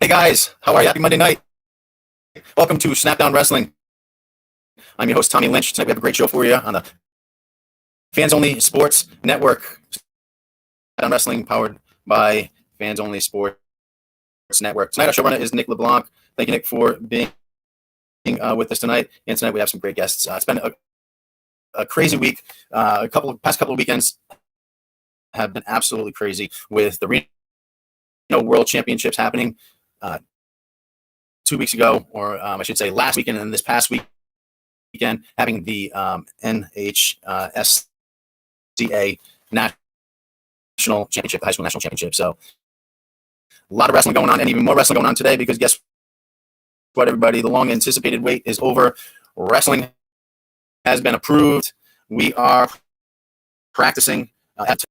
Hey guys, how are you? Happy Monday night. Welcome to Snapdown Wrestling. I'm your host, Tommy Lynch. Tonight we have a great show for you on the Fans Only Sports Network. Snapdown Wrestling powered by Fans Only Sports Network. Tonight our showrunner is Nick LeBlanc. Thank you, Nick, for being with us tonight. And tonight we have some great guests. It's been a crazy week. Past couple of weekends have been absolutely crazy with the Reno World Championships happening 2 weeks ago, or I should say last weekend, and this past weekend having the NHSCA National Championship, the High School National Championship. So a lot of wrestling going on, and even more wrestling going on today, because guess what, everybody? The long anticipated wait is over. Wrestling has been approved. We are practicing at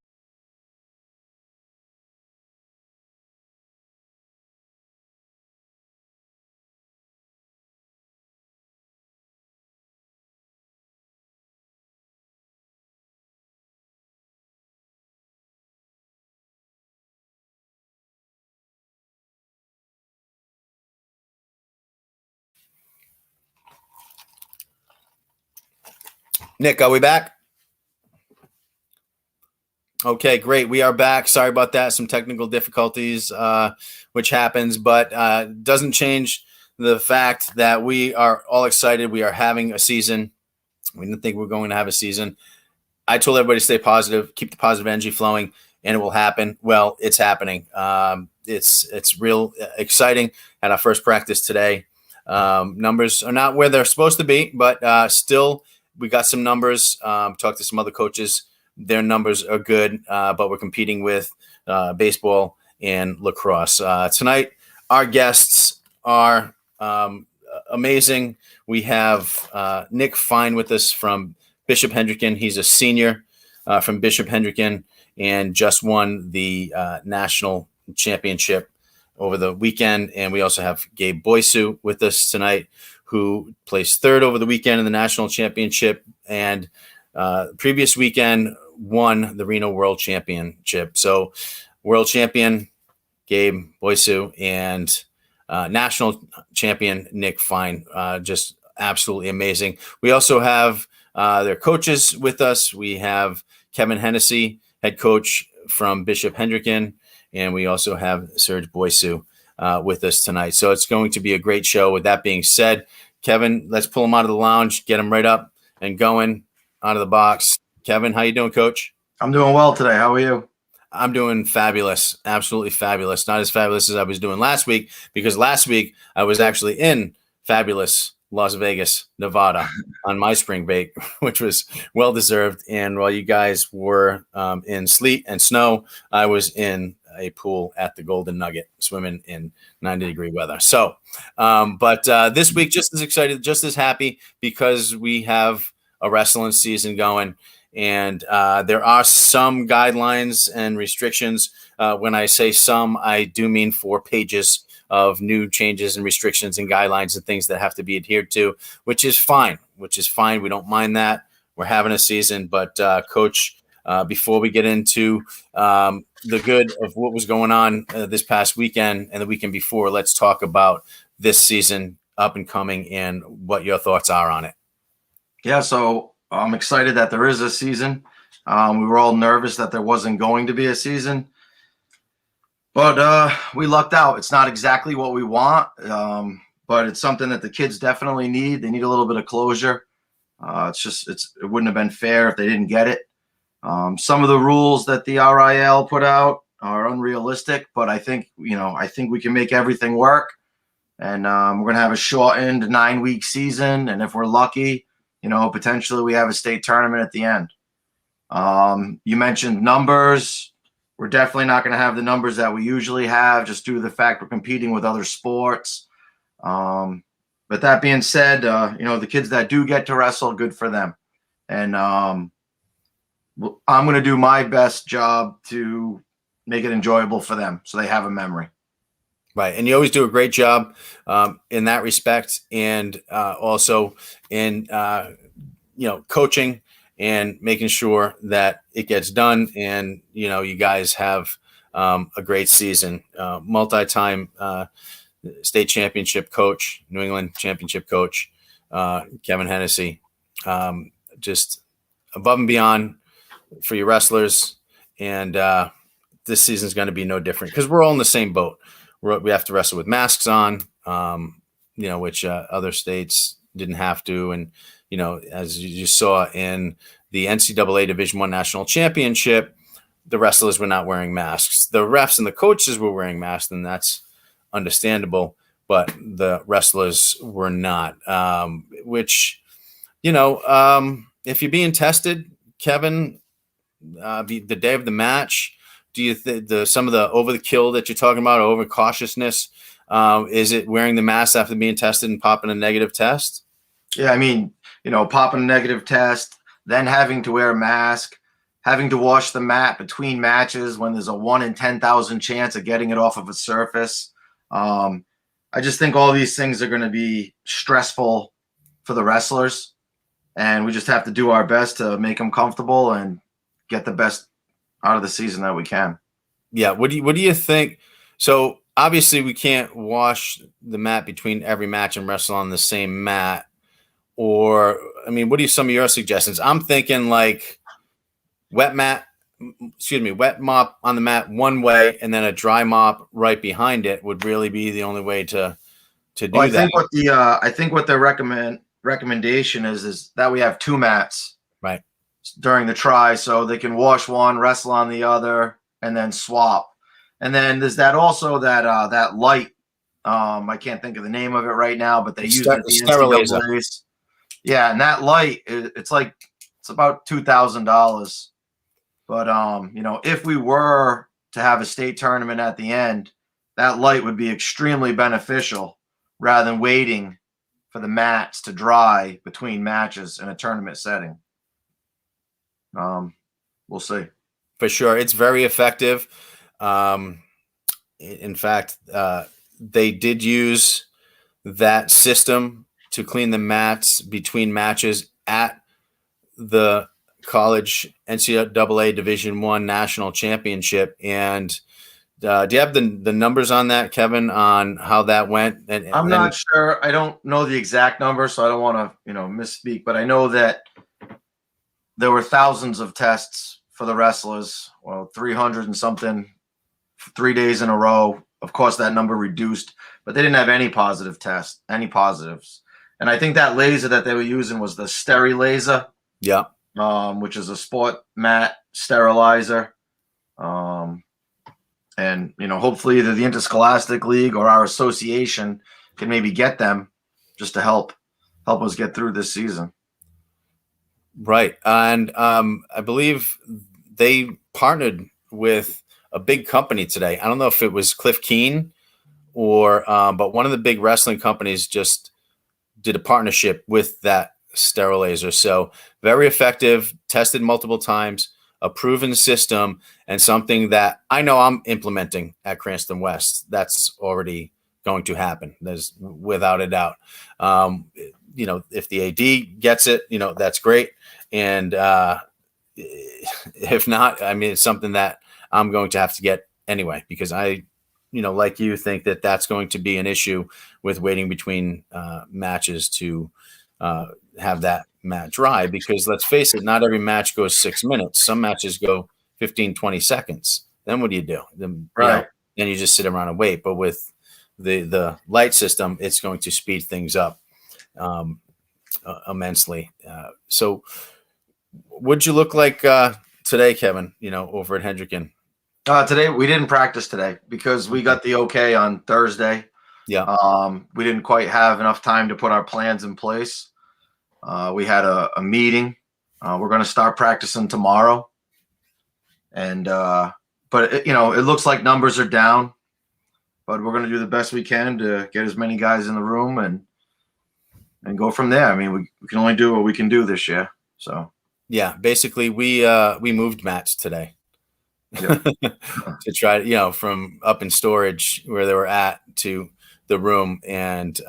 Nick, are we back? Okay, great. We are back. Sorry about that. Some technical difficulties, which happens, but doesn't change the fact that we are all excited. We are having a season. We didn't think we were going to have a season. I told everybody to stay positive, keep the positive energy flowing, and it will happen. Well, it's happening. It's real exciting. At our first practice today, numbers are not where they're supposed to be, but still, we got some numbers. Talked to some other coaches. Their numbers are good, but we're competing with baseball and lacrosse. Tonight, our guests are amazing. We have Nick Fine with us from Bishop Hendricken. He's a senior from Bishop Hendricken and just won the national championship over the weekend. And we also have Gabe Boysu with us tonight, who placed third over the weekend in the national championship, and previous weekend won the Reno World Championship. So world champion Gabe Boysu and national champion Nick Fine, just absolutely amazing. We also have their coaches with us. We have Kevin Hennessy, head coach from Bishop Hendricken, and we also have Serge Boysu with us tonight. So it's going to be a great show. With that being said, Kevin, let's pull him out of the lounge, get him right up and going out of the box. Kevin, how you doing, Coach? I'm doing well today. How are you? I'm doing fabulous, absolutely fabulous. Not as fabulous as I was doing last week, because last week I was actually in fabulous Las Vegas, Nevada on my spring break, which was well-deserved. And while you guys were in sleet and snow, I was in a pool at the Golden Nugget swimming in 90-degree weather. So, but this week, just as excited, just as happy, because we have a wrestling season going. And there are some guidelines and restrictions. When I say some, I do mean 4 pages of new changes and restrictions and guidelines and things that have to be adhered to, which is fine. We don't mind that. We're having a season. But, Coach, before we get into the good of what was going on this past weekend and the weekend before, let's talk about this season up and coming and what your thoughts are on it. Yeah, so I'm excited that there is a season. We were all nervous that there wasn't going to be a season, but we lucked out. It's not exactly what we want, but it's something that the kids definitely need. They need a little bit of closure. It wouldn't have been fair if they didn't get it. Some of the rules that the RIL put out are unrealistic, but I think we can make everything work. And we're going to have a shortened 9-week season. And if we're lucky, potentially we have a state tournament at the end. You mentioned numbers. We're definitely not going to have the numbers that we usually have, just due to the fact we're competing with other sports. But that being said, the kids that do get to wrestle, good for them. And I'm going to do my best job to make it enjoyable for them so they have a memory. Right. And you always do a great job in that respect, and also in, coaching and making sure that it gets done. And, you guys have a great season, multi-time state championship coach, New England championship coach, Kevin Hennessy, just above and beyond for your wrestlers. And this season is going to be no different because we're all in the same boat. We have to wrestle with masks on, which other states didn't have to. And, as you saw in the NCAA Division I National Championship, the wrestlers were not wearing masks. The refs and the coaches were wearing masks, and that's understandable. But the wrestlers were not, which, if you're being tested, Kevin, the day of the match, do you think some of the over the kill that you're talking about, over cautiousness, is it wearing the mask after being tested and popping a negative test? Yeah, I mean, popping a negative test, then having to wear a mask, having to wash the mat between matches when there's a 1 in 10,000 chance of getting it off of a surface. I just think all these things are going to be stressful for the wrestlers, and we just have to do our best to make them comfortable and get the best out of the season that we can. Yeah. What do you think? So obviously we can't wash the mat between every match and wrestle on the same mat. Or, what are some of your suggestions? I'm thinking like wet mop on the mat one way, and then a dry mop right behind it would really be the only way to do that. I think what their recommendation is that we have 2 mats right during the try, so they can wash one, wrestle on the other, and then swap. And then there's that light. I can't think of the name of it right now, but they use it the NCAAs. Yeah, and that light, it's about $2,000. But if we were to have a state tournament at the end, that light would be extremely beneficial rather than waiting for the mats to dry between matches in a tournament setting. We'll see. For sure, it's very effective. In fact, they did use that system to clean the mats between matches at the college NCAA Division I National Championship. And do you have the numbers on that, Kevin, on how that went? I'm not sure. I don't know the exact number, so I don't want to, misspeak. But I know that there were thousands of tests for the wrestlers. 300 and something, 3 days in a row. Of course, that number reduced, but they didn't have any positives. And I think that laser that they were using was the Steri laser. Yeah. Which is a sport mat sterilizer. And, hopefully either the Interscholastic League or our association can maybe get them just to help us get through this season. Right. And I believe they partnered with a big company today. I don't know if it was Cliff Keen but one of the big wrestling companies just did a partnership with that sterilizer. So very effective, tested multiple times, a proven system, and something that I know I'm implementing at Cranston West. That's already going to happen. There's without a doubt. If the AD gets it, that's great. And if not, it's something that I'm going to have to get anyway, because I, like you, think that that's going to be an issue with waiting between matches to have that mat dry, because let's face it, not every match goes 6 minutes. Some matches go 15, 20 seconds. Then what do you do? Then you just sit around and wait. But with the light system, it's going to speed things up immensely. So what'd you look like today, Kevin, over at Hendricken? Today, we didn't practice today because we got the okay on Thursday. Yeah. We didn't quite have enough time to put our plans in place. We had a meeting. We're going to start practicing tomorrow. And, but it looks like numbers are down, but we're going to do the best we can to get as many guys in the room and go from there. We can only do what we can do this year. So, yeah, basically we moved mats today. Yep. To try, from up in storage where they were at to the room, and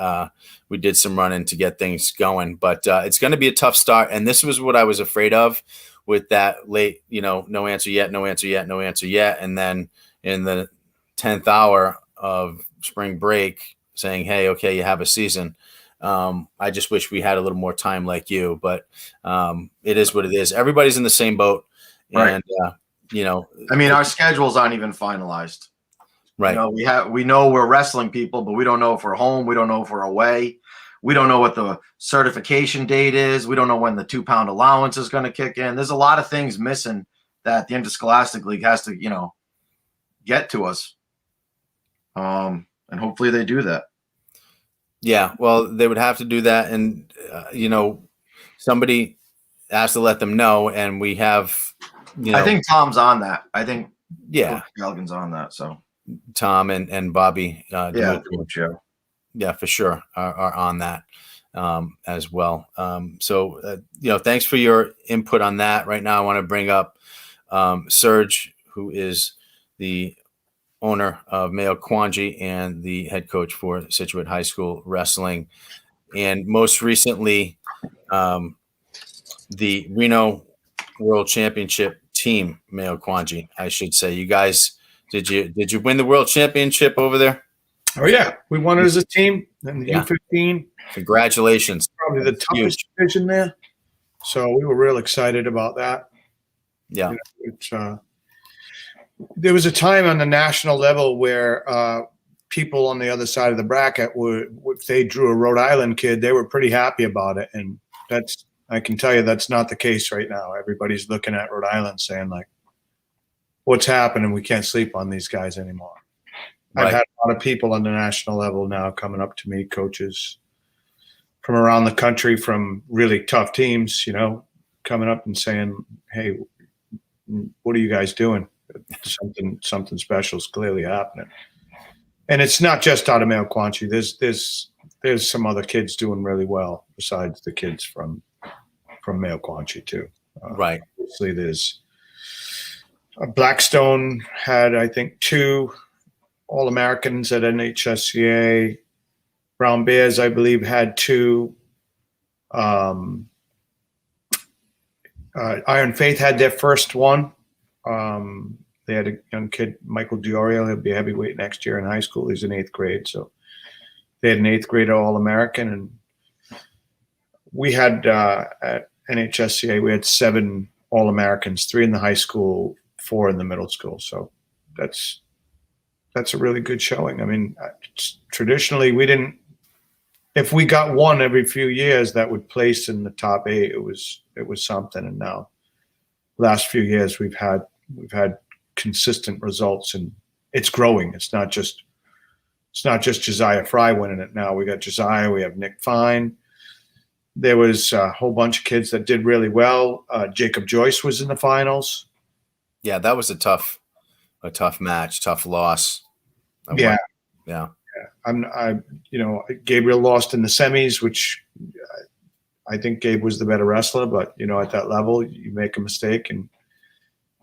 we did some running to get things going. But it's going to be a tough start, and this was what I was afraid of with that late, no answer yet, and then in the 10th hour of spring break, saying, hey, okay, you have a season. I just wish we had a little more time like you, but it is what it is. Everybody's in the same boat. Right. And, you know, I mean, our schedules aren't even finalized. right. You know, we know we're wrestling people, but we don't know if we're home. We don't know if we're away. We don't know what the certification date is. We don't know when the 2-pound allowance is going to kick in. There's a lot of things missing that the Interscholastic League has to, you know, get to us. And hopefully they do that. Yeah, well, they would have to do that, and you know, somebody has to let them know. And we have, you know, I think Tom's on that. I think yeah, Coach Galligan's on that. So Tom and Bobby, yeah, Demuthio, yeah, for sure, are on that as well. So you know, thanks for your input on that. Right now, I want to bring up Serge, who is the owner of Mayo Kwanji and the head coach for Situate High School Wrestling, and most recently the Reno World Championship team, Mayo Kwanji, I should say. You guys, did you win the World Championship over there? Oh yeah, we won it as a team in the Yeah. U15. Congratulations! Probably the toughest division there. So we were real excited about that. Yeah, You know, it's there was a time on the national level where people on the other side of the bracket would, if they drew a Rhode Island kid, they were pretty happy about it. And that's, I can tell you, that's not the case right now. Everybody's looking at Rhode Island saying, like, what's happening? We can't sleep on these guys anymore. right. I've had a lot of people on the national level now coming up to me, coaches from around the country, from really tough teams, you know, coming up and saying, hey, what are you guys doing? Something special is clearly happening. And it's not just out of Mayo Kwanji. There's some other kids doing really well besides the kids from Mayo Kwanji too. Right. Obviously, there's Blackstone had, I think, 2 All-Americans at NHSCA. Brown Bears, I believe, had 2. Iron Faith had their first one. They had a young kid, Michael Diorio. He'll be a heavyweight next year in high school. He's in 8th grade. So they had an 8th grader All-American. And we had, at NHSCA, we had 7 All-Americans, 3 in the high school, 4 in the middle school. So that's a really good showing. I mean, traditionally, we didn't, if we got one every few years that would place in the top 8, it was something. And now last few years we've had consistent results, and it's growing. It's not just Josiah Fry winning it now. We got Josiah, we have Nick Fine. There was a whole bunch of kids that did really well. Jacob Joyce was in the finals. Yeah, that was a tough match, tough loss. Yeah. Yeah. Gabriel lost in the semis, which I think Gabe was the better wrestler, but you know, at that level, you make a mistake and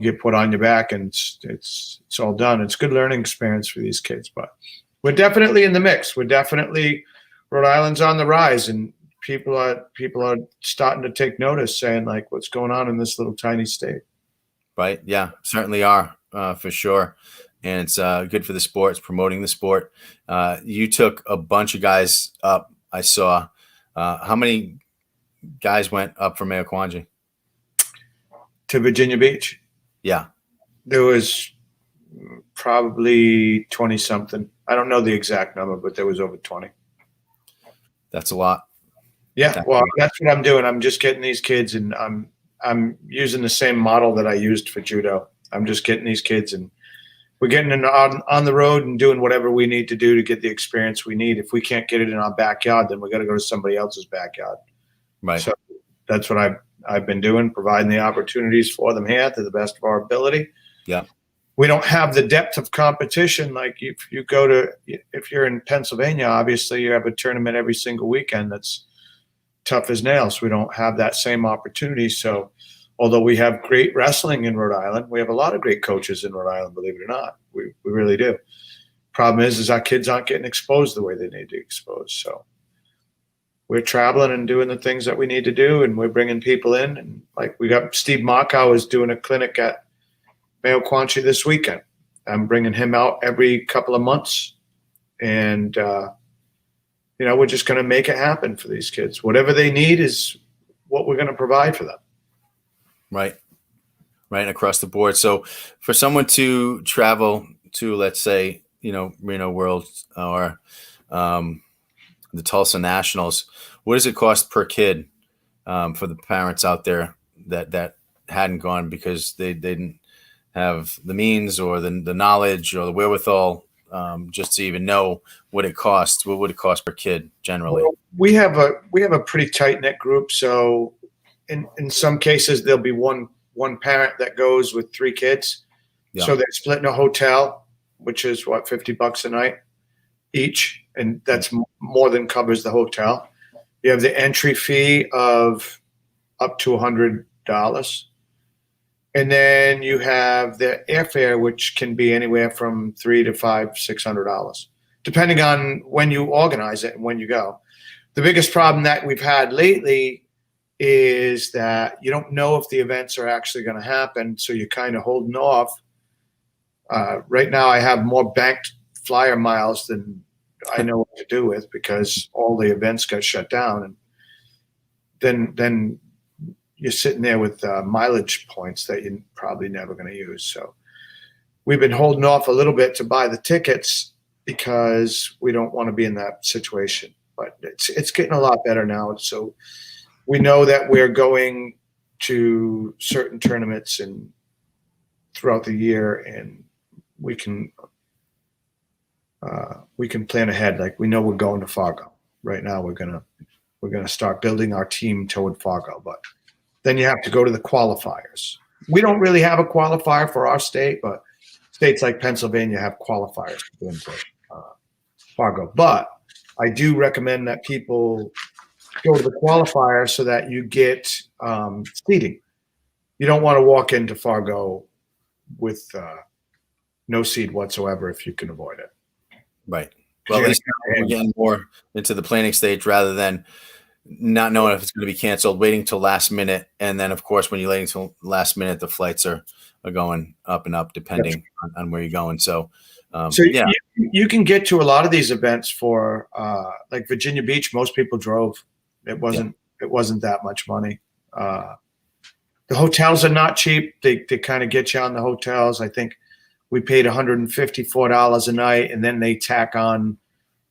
you get put on your back, and it's all done. It's a good learning experience for these kids, but we're definitely in the mix. We're definitely, Rhode Island's on the rise, and people are starting to take notice, saying, like, what's going on in this little tiny state. Right. Yeah, certainly are, for sure. And it's good for the sport. It's promoting the sport. You took a bunch of guys up, I saw. How many guys went up from Mayo Kwanji? To Virginia Beach? Yeah. There was probably 20-something. I don't know the exact number, but there was over 20. That's a lot. Yeah, well, that's what I'm doing. I'm just getting these kids, and I'm using the same model that I used for judo. I'm just getting these kids, and we're getting on the road and doing whatever we need to do to get the experience we need. If we can't get it in our backyard, then we got to go to somebody else's backyard. Right. So that's what I've been doing, providing the opportunities for them here to the best of our ability. Yeah. We don't have the depth of competition. Like if you're in Pennsylvania, obviously you have a tournament every single weekend that's tough as nails. We don't have that same opportunity. So although we have great wrestling in Rhode Island, we have a lot of great coaches in Rhode Island, believe it or not. We really do. Problem is our kids aren't getting exposed the way they need to be exposed. So we're traveling and doing the things that we need to do, and we're bringing people in. And like we got Steve Markow is doing a clinic at Mayo Kwanji this weekend. I'm bringing him out every couple of months, and we're just going to make it happen for these kids. Whatever they need is what we're going to provide for them. Right. Right. Across the board. So for someone to travel to, let's say, Reno World or the Tulsa Nationals, what does it cost per kid for the parents out there that hadn't gone because they didn't have the means or the knowledge or the wherewithal just to even know what it costs? What would it cost per kid generally? Well, we have a pretty tight knit group. So in some cases there'll be one parent that goes with 3 kids. Yeah. So they're splitting a hotel, which is what, $50 a night each, and that's more than covers the hotel. You have the entry fee of up to $100, and then you have the airfare, which can be anywhere from $300 to $500, $600, depending on when you organize it and when you go. The biggest problem that we've had lately is that you don't know if the events are actually going to happen, so you're kind of holding off. Right now, I have more banked flyer miles than I know what to do with because all the events got shut down, and then you're sitting there with mileage points that you're probably never going to use. So we've been holding off a little bit to buy the tickets because we don't want to be in that situation. But it's getting a lot better now. So we know that we're going to certain tournaments and throughout the year, and we can plan ahead. Like we know we're going to Fargo right now. We're gonna start building our team toward Fargo, but then you have to go to the qualifiers. We don't really have a qualifier for our state, but states like Pennsylvania have qualifiers to go into Fargo. But I do recommend that people go to the qualifier so that you get seating. You don't want to walk into Fargo with no seed whatsoever if you can avoid it. Right. Well, at least we're getting more into the planning stage rather than not knowing if it's going to be canceled, waiting till last minute. And then, of course, when you're waiting till last minute, the flights are going up and up depending on where you're going. So, yeah. You can get to a lot of these events for like Virginia Beach. Most people drove. It wasn't that much money. The hotels are not cheap. They kind of get you on the hotels. I think we paid $154 a night, and then they tack on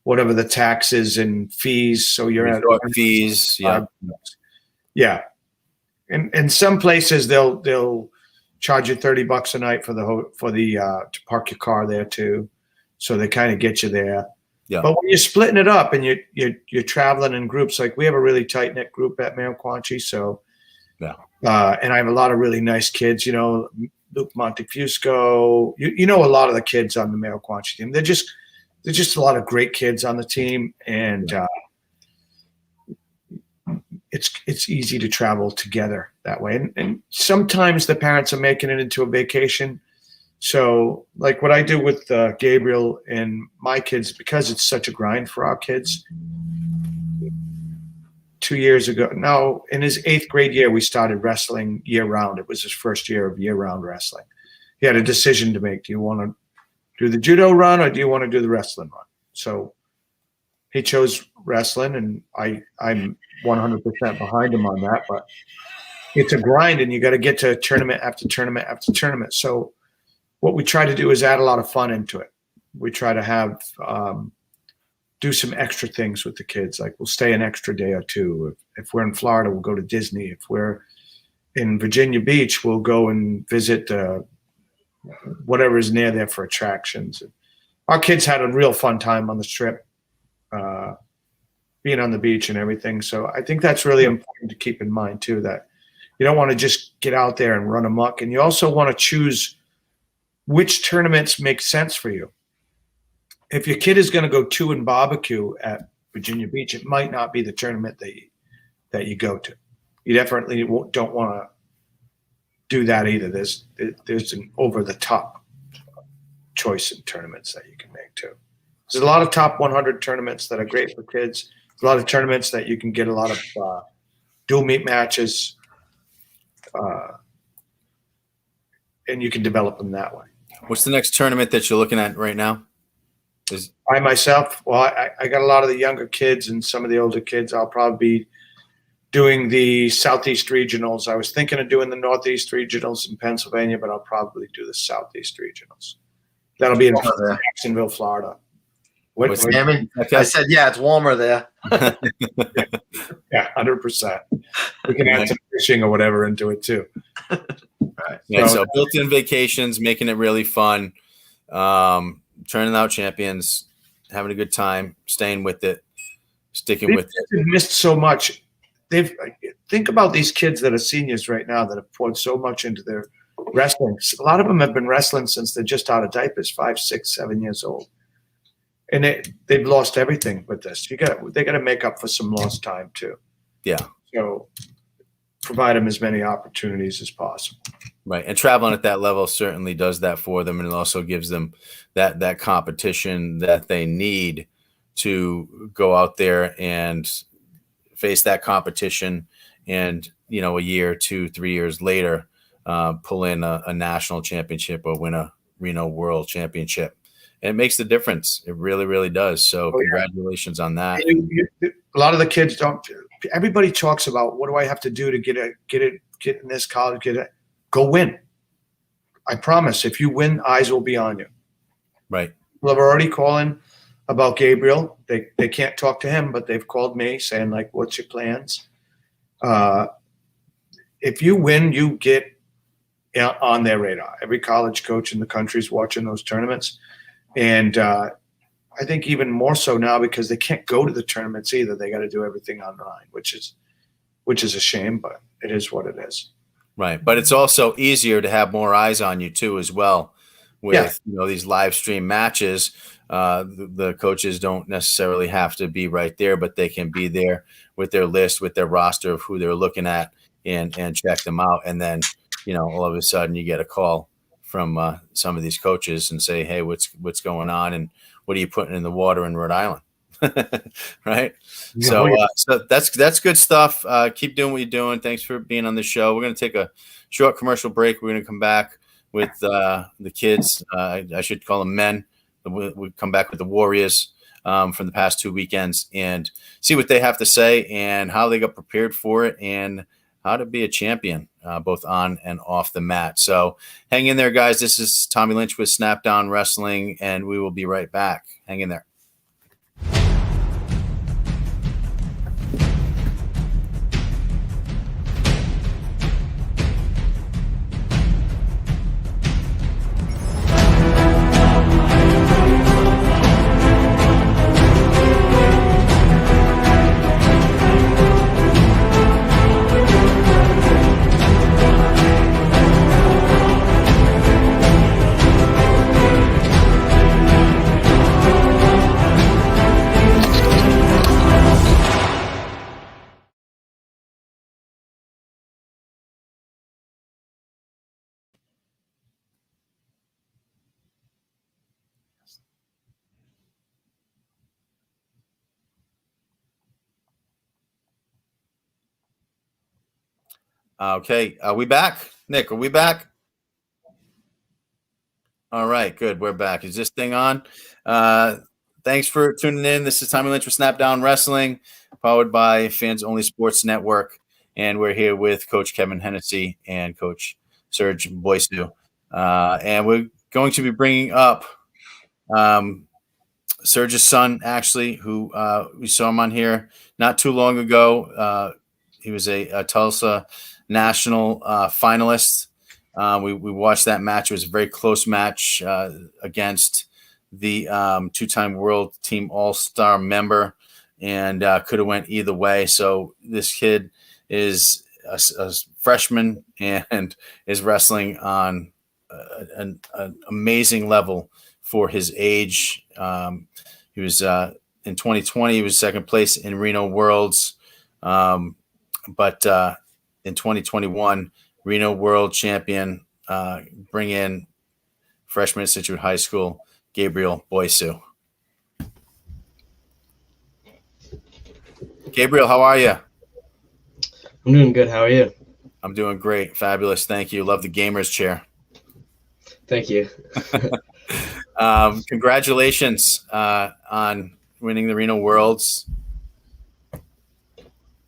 whatever the taxes and fees. So you're at fees. Yeah. Yeah. And some places they'll charge you $30 a night for the to park your car there too. So they kind of get you there. Yeah. But when you're splitting it up and you're traveling in groups, like we have a really tight knit group at Mayoquanchi. So yeah. And I have a lot of really nice kids, Luke Montefusco, a lot of the kids on the Mayoquanchi team. They're just a lot of great kids on the team, and it's easy to travel together that way. And sometimes the parents are making it into a vacation. So like what I do with Gabriel and my kids, because it's such a grind for our kids. 2 years ago, now in his 8th grade year, we started wrestling year round. It was his first year of year round wrestling. He had a decision to make. Do you want to do the judo run or do you want to do the wrestling run? So he chose wrestling, and I'm 100% behind him on that, but it's a grind and you got to get to tournament after tournament after tournament. So what we try to do is add a lot of fun into it. We try to have, do some extra things with the kids. Like we'll stay an extra day or two. If we're in Florida, we'll go to Disney. If we're in Virginia Beach, we'll go and visit whatever is near there for attractions. Our kids had a real fun time on the strip, being on the beach and everything. So I think that's really important to keep in mind too, that you don't want to just get out there and run amok. And you also want to choose which tournaments make sense for you. If your kid is going to go to and barbecue at Virginia Beach, it might not be the tournament that you go to. You definitely don't want to do that either. There's an over the top choice in tournaments that you can make too. There's a lot of top 100 tournaments that are great for kids. There's a lot of tournaments that you can get a lot of dual meet matches, and you can develop them that way. What's the next tournament that you're looking at right now? I myself, well, I got a lot of the younger kids and some of the older kids. I'll probably be doing the Southeast Regionals. I was thinking of doing the Northeast Regionals in Pennsylvania, but I'll probably do the Southeast Regionals. That'll be in Jacksonville, Florida. Sammy? I said, yeah, it's warmer there. Yeah, 100%. We can add some fishing or whatever into it too. Right. Yeah, so built-in vacations, making it really fun, turning out champions, having a good time, staying with it, sticking with it. They've missed so much. Think about these kids that are seniors right now that have poured so much into their wrestling. A lot of them have been wrestling since they're just out of diapers, 5, 6, 7 years old. And they've lost everything with this. They got to make up for some lost time too. Yeah. So provide them as many opportunities as possible. Right. And traveling at that level certainly does that for them. And it also gives them that competition that they need to go out there and face that competition. And, a year, 2, 3 years later, pull in a national championship or win a Reno World Championship. And it makes the difference. It really, really does. So congratulations on that. A lot of the kids don't. Everybody talks about what do I have to do to get in this college? Go win. I promise. If you win, eyes will be on you. Right. People are already calling about Gabriel. They can't talk to him, but they've called me saying like, "What's your plans?" If you win, you get on their radar. Every college coach in the country is watching those tournaments. And I think even more so now because they can't go to the tournaments either. They got to do everything online, which is a shame, but it is what it is. Right. But it's also easier to have more eyes on you too, as well. With these live stream matches, the coaches don't necessarily have to be right there, but they can be there with their list, with their roster of who they're looking at, and check them out. And then all of a sudden you get a call from some of these coaches and say, hey, what's going on? And what are you putting in the water in Rhode Island? Right. So that's good stuff. Keep doing what you're doing. Thanks for being on the show. We're going to take a short commercial break. We're going to come back with the kids. I should call them men. We'll come back with the Warriors from the past 2 weekends and see what they have to say and how they got prepared for it and how to be a champion, both on and off the mat. So hang in there, guys. This is Tommy Lynch with Snapdown Wrestling, and we will be right back. Hang in there. Okay. Are we back? Nick, are we back? All right, good. We're back. Is this thing on? Thanks for tuning in. This is Tommy Lynch with Snapdown Wrestling, powered by Fans Only Sports Network. And we're here with Coach Kevin Hennessy and Coach Serge Boistu. And we're going to be bringing up Serge's son, actually, who we saw him on here not too long ago. He was a Tulsa national finalist. We watched that match. It was a very close match against the two-time World Team All-Star member, and could have went either way. So this kid is a freshman and is wrestling on an amazing level for his age. He was in 2020. He was second place in Reno Worlds, but in 2021, Reno World Champion. Bring in freshman at Situate High School, Gabriel Boisu. Gabriel, how are you? I'm doing good. How are you? I'm doing great. Fabulous. Thank you. Love the gamer's chair. Thank you. Congratulations on winning the Reno Worlds.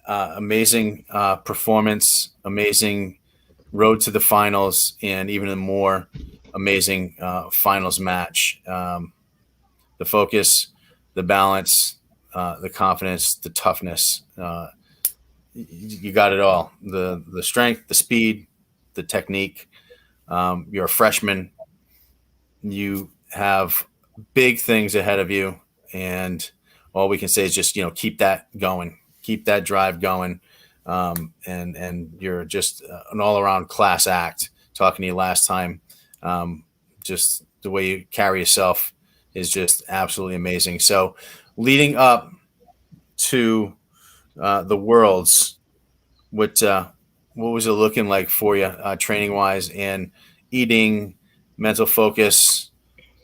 Amazing performance, amazing road to the finals, and even a more amazing finals match. The focus, the balance, the confidence, the toughness. You got it all. The strength, the speed, the technique. You're a freshman. You have big things ahead of you, and all we can say is just keep that going, keep that drive going, and you're just an all around class act. Talking to you last time, just the way you carry yourself is just absolutely amazing. So, leading up to the Worlds, what was it looking like for you, training wise and eating, mental focus,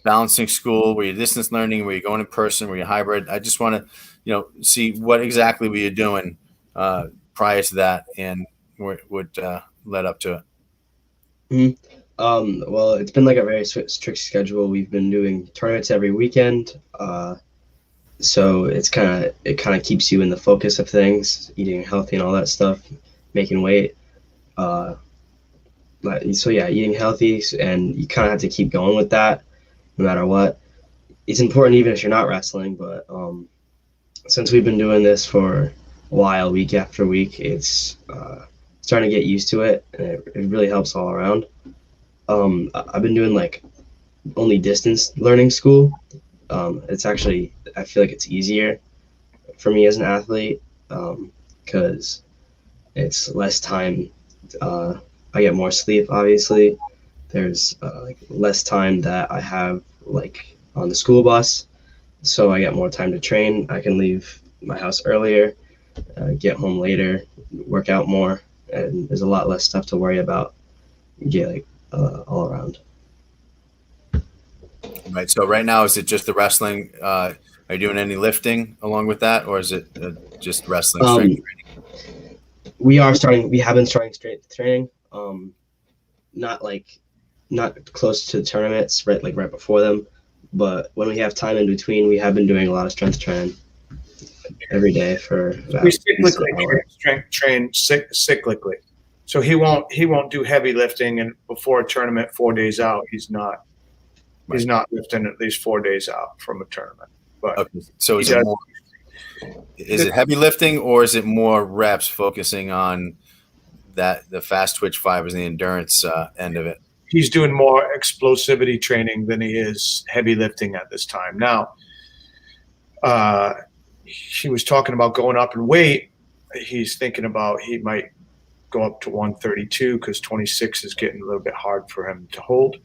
balancing school? Were you distance learning? Were you going in person? Were you hybrid? I just want to, see what exactly were you doing prior to that and what led up to it. Well, it's been like a very strict schedule. We've been doing tournaments every weekend. So it kind of keeps you in the focus of things, eating healthy and all that stuff, making weight. So yeah, eating healthy, and you kind of have to keep going with that no matter what. It's important even if you're not wrestling, but since we've been doing this for a while, week after week, it's starting to get used to it, and it really helps all around. I've been doing like only distance learning school. It's actually, I feel like it's easier for me as an athlete because it's less time. I get more sleep, obviously. There's like less time that I have like on the school bus, so I get more time to train. I can leave my house earlier, get home later, work out more, and there's a lot less stuff to worry about. All around. Right. So right now, is it just the wrestling? Are you doing any lifting along with that, or is it just wrestling strength training? We have been starting strength training. Not close to the tournaments, right before them, but when we have time in between, we have been doing a lot of strength training every day for about we strength train cyclically. So he won't do heavy lifting, and before a tournament 4 days out, he's not lifting at least 4 days out from a tournament. But okay. So is it heavy lifting, or is it more reps focusing on the fast twitch fibers and the endurance end of it? He's doing more explosivity training than he is heavy lifting at this time. Now, he was talking about going up in weight. He's thinking about he might go up to 132 because 26 is getting a little bit hard for him to hold.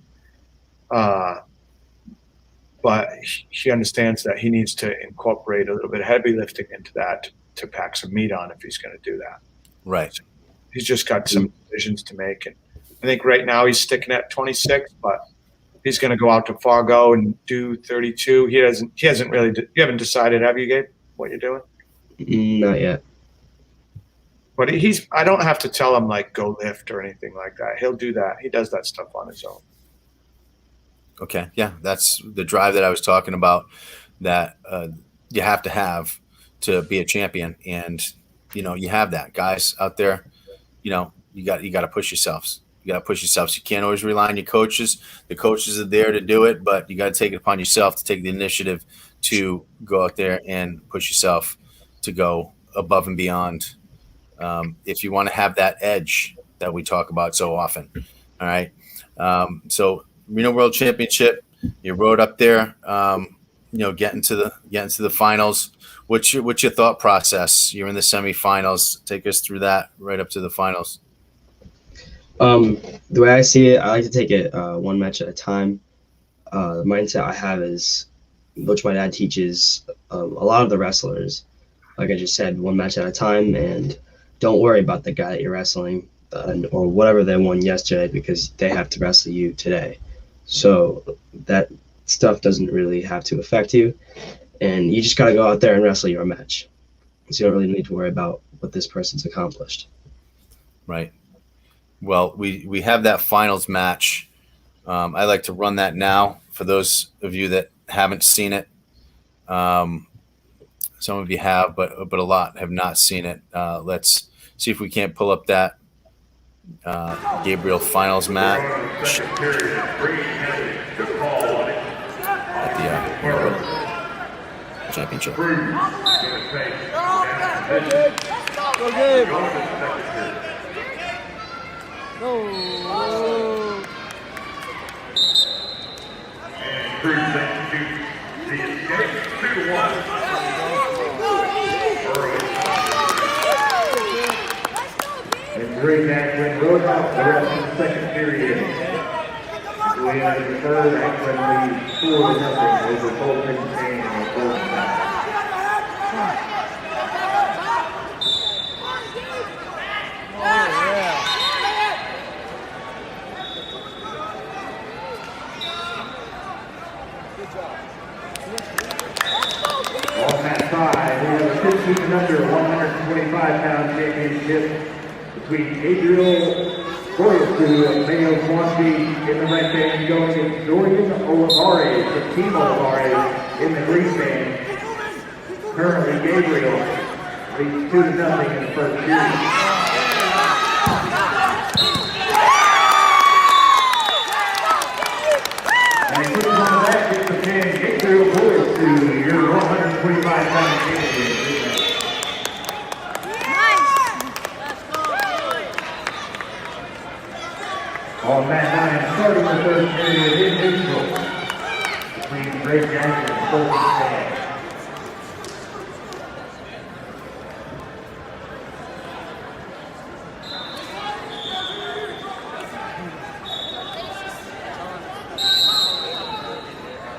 But he understands that he needs to incorporate a little bit of heavy lifting into that to pack some meat on if he's going to do that. Right. So he's just got some decisions to make. And I think right now he's sticking at 26, but he's going to go out to Fargo and do 32. He hasn't really, you haven't decided, have you, Gabe, what you're doing? Not yet. But I don't have to tell him like go lift or anything like that. He'll do that. He does that stuff on his own. Okay. Yeah. That's the drive that I was talking about that you have to be a champion. And, you have that. Guys out there, you got to push yourselves. You got to push yourselves. You can't always rely on your coaches. The coaches are there to do it, but you got to take it upon yourself to take the initiative to go out there and push yourself to go above and beyond. If you want to have that edge that we talk about so often. All right. So Reno World Championship, you rode up there, getting to the finals. What's your thought process? You're in the semifinals. Take us through that right up to the finals. The way I see it, I like to take it one match at a time. The mindset I have is, which my dad teaches a lot of the wrestlers, like I just said, one match at a time, and don't worry about the guy that you're wrestling or whatever they won yesterday because they have to wrestle you today. So that stuff doesn't really have to affect you, and you just got to go out there and wrestle your match. So you don't really need to worry about what this person's accomplished. Right. Well, we have that finals match. I like to run that now for those of you that haven't seen it, some of you have, but a lot have not seen it. Let's see if we can't pull up that Gabriel finals match at the championship. Go, Gabe. Go. And great match when Roadhouse the rest of the second period. We had the third act when we 4-0 over Bolton and Bolton. On that side, we have a 15 and under 125-pound championship between Adriel Boyescu of Mayo Swansea in the red band going to Dorian Olivares of Team Olivares in the green band. Currently, Gabriel leads 2-0 in the first period. And putting on the back is the man Adriel Boyescu, your 125-pound champion. On mat 9, starting the third period in neutral between Ray Jackson and Bolton Sand.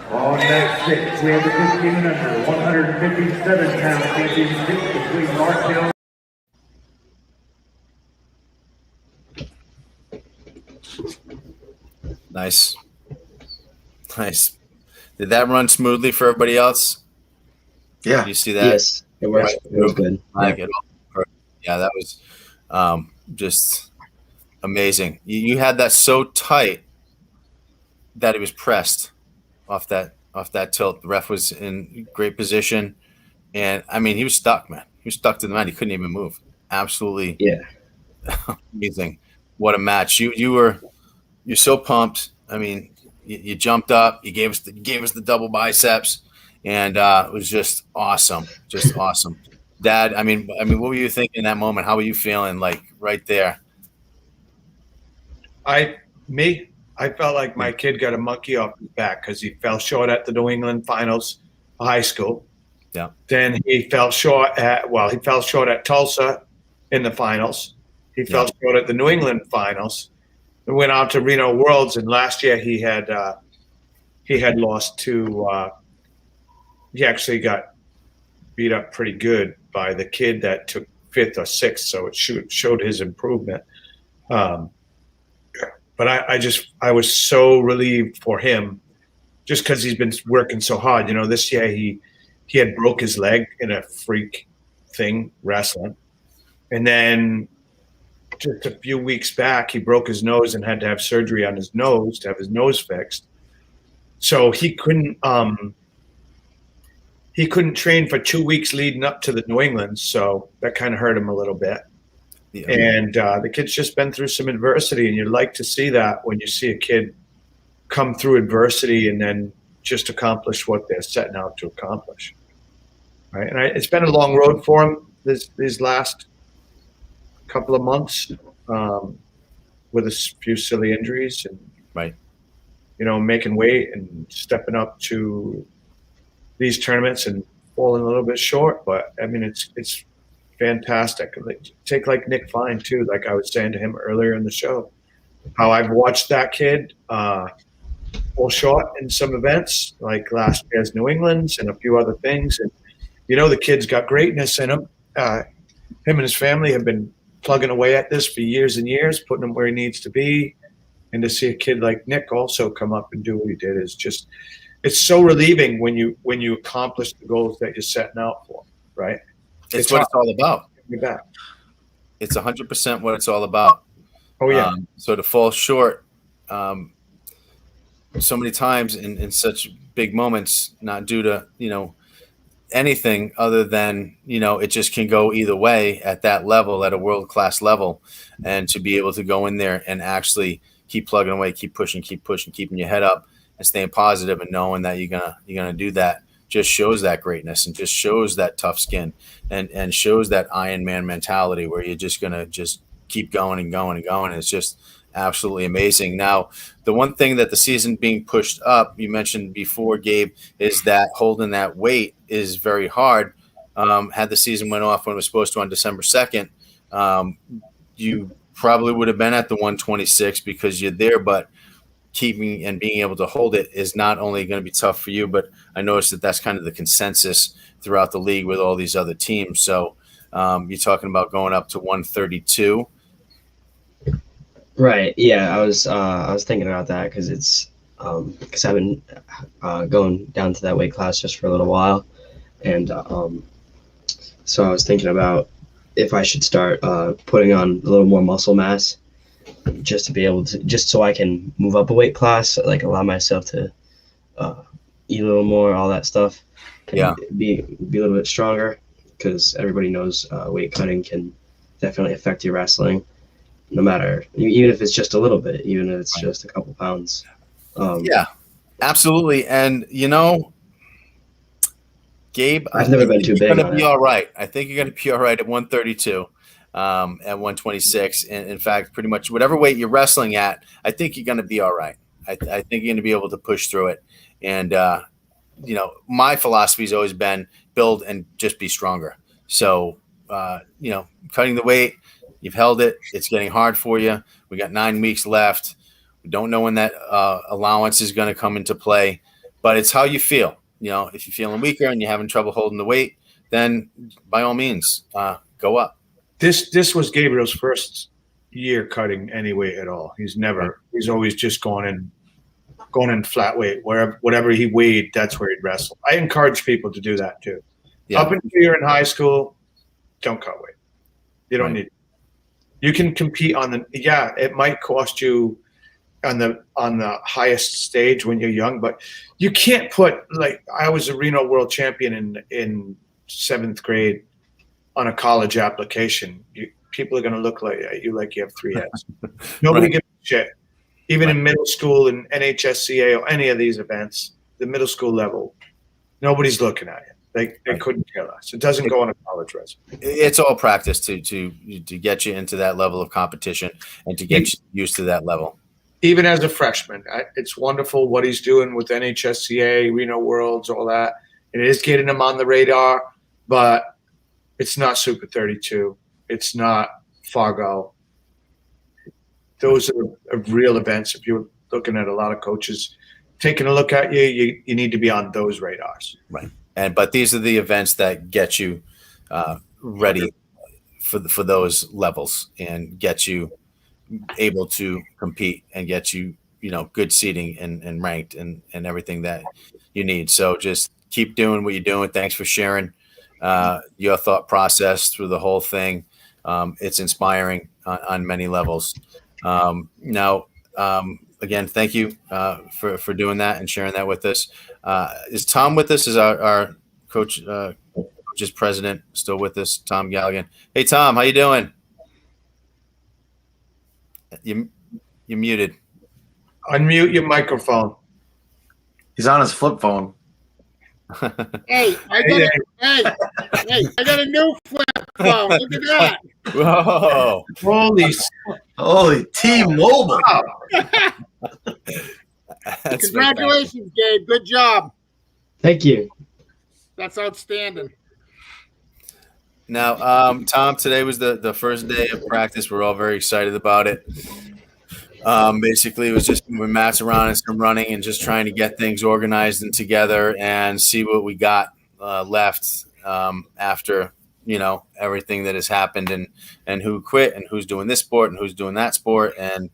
On mat 6, we have the 15 and under 157-pound championship between Martell. Nice. Did that run smoothly for everybody else? Yeah. Did you see that? Yes, it works. It was good. Yeah, that was just amazing. You had that so tight that it was pressed off that tilt. The ref was in great position, and I mean he was stuck, man. He was stuck to the mat. He couldn't even move. Absolutely, amazing. What a match! You're so pumped. I mean, you jumped up. You gave us the double biceps, and it was just awesome. Just awesome. Dad, I mean, what were you thinking in that moment? How were you feeling, like right there? I felt like my kid got a monkey off his back because he fell short at the New England finals of high school. Yeah. Then he fell short at Tulsa in the finals. He fell short at the New England finals. And went out to Reno Worlds, and last year he had lost to. He actually got beat up pretty good by the kid that took 5th or 6th, so it showed his improvement. But I was so relieved for him, just because he's been working so hard. You know, this year he had broke his leg in a freak thing wrestling, and then just a few weeks back he broke his nose and had to have surgery on his nose to have his nose fixed. So he couldn't train for 2 weeks leading up to the New England, so that kind of hurt him a little bit. Yeah. And the kid's just been through some adversity, and you'd like to see that when you see a kid come through adversity and then just accomplish what they're setting out to accomplish. Right? And it's been a long road for him these last couple of months with a few silly injuries and, making weight and stepping up to these tournaments and falling a little bit short. But, I mean, it's fantastic. Take like Nick Fine too, like I was saying to him earlier in the show, how I've watched that kid fall short in some events, like last year's New England's and a few other things. And, the kid's got greatness in him. Him and his family have been plugging away at this for years and years, putting him where he needs to be. And to see a kid like Nick also come up and do what he did is just, it's so relieving when you accomplish the goals that you're setting out for, right? It's what it's all about. It's 100% what it's all about. Oh, yeah. So to fall short, so many times in such big moments, not due to, anything other than, it just can go either way at that level, at a world-class level. And to be able to go in there and actually keep plugging away, keep pushing, keeping your head up and staying positive and knowing that you're gonna do that just shows that greatness and just shows that tough skin and shows that Iron Man mentality where you're just gonna just keep going and going and going. It's just absolutely amazing. Now, the one thing that the season being pushed up, you mentioned before, Gabe, is that holding that weight is very hard. Had the season went off when it was supposed to on December 2nd, you probably would have been at the 126 because you're there, but keeping and being able to hold it is not only going to be tough for you, but I noticed that that's kind of the consensus throughout the league with all these other teams. So you're talking about going up to 132. Right. Yeah, I was thinking about that because it's because I've been going down to that weight class just for a little while, and so I was thinking about if I should start putting on a little more muscle mass, just to be able to, just so I can move up a weight class, like allow myself to eat a little more, all that stuff. And Yeah. be a little bit stronger because everybody knows weight cutting can definitely affect your wrestling. No matter, even if it's just a little bit, even if it's just a couple pounds. Yeah, absolutely. And Gabe, I've never been too you're big going to on be it. all right. I think you're going to be all right at 132, at 126. And in fact, pretty much whatever weight you're wrestling at, I think you're going to be all right. I think you're going to be able to push through it. And, my philosophy has always been build and just be stronger. So, cutting the weight, you've held it. It's getting hard for you. We got 9 weeks left. We don't know when that allowance is going to come into play, but it's how you feel. If you're feeling weaker and you're having trouble holding the weight, then by all means, go up. This was Gabriel's first year cutting any weight at all. He's always just going in flat weight. Whatever he weighed, that's where he'd wrestle. I encourage people to do that too. Yeah. Up until you're in high school, don't cut weight. You don't need it. You can compete it might cost you on the highest stage when you're young, but you can't put, like, I was a Reno world champion in 7th grade on a college application. People are going to look at you like you have 3 heads. Nobody gives a shit. Even in middle school and NHSCA or any of these events, the middle school level, nobody's looking at you. They couldn't care less. It doesn't go on a college resume. It's all practice to get you into that level of competition and to get you used to that level. Even as a freshman, it's wonderful what he's doing with NHSCA, Reno Worlds, all that. And it is getting him on the radar, but it's not Super 32. It's not Fargo. Those are real events. If you're looking at a lot of coaches taking a look at you, you need to be on those radars. Right. But these are the events that get you ready for those levels and get you able to compete and get you, good seating and ranked and everything that you need. So just keep doing what you're doing. Thanks for sharing your thought process through the whole thing. It's inspiring on many levels. Now, again, thank you for doing that and sharing that with us. Is Tom with us? Is our coach's president still with us? Tom Galligan. Hey, Tom, how you doing? You're muted. Unmute your microphone. He's on his flip phone. Hey, I got a new flip phone. Look at that. Whoa! Holy T-Mobile. That's Congratulations, Gabe. Good job. Thank you. That's outstanding. Now, Tom, today was the first day of practice. We're all very excited about it. Basically, it was just with mats around and some running and just trying to get things organized and together and see what we got left after, everything that has happened and who quit and who's doing this sport and who's doing that sport and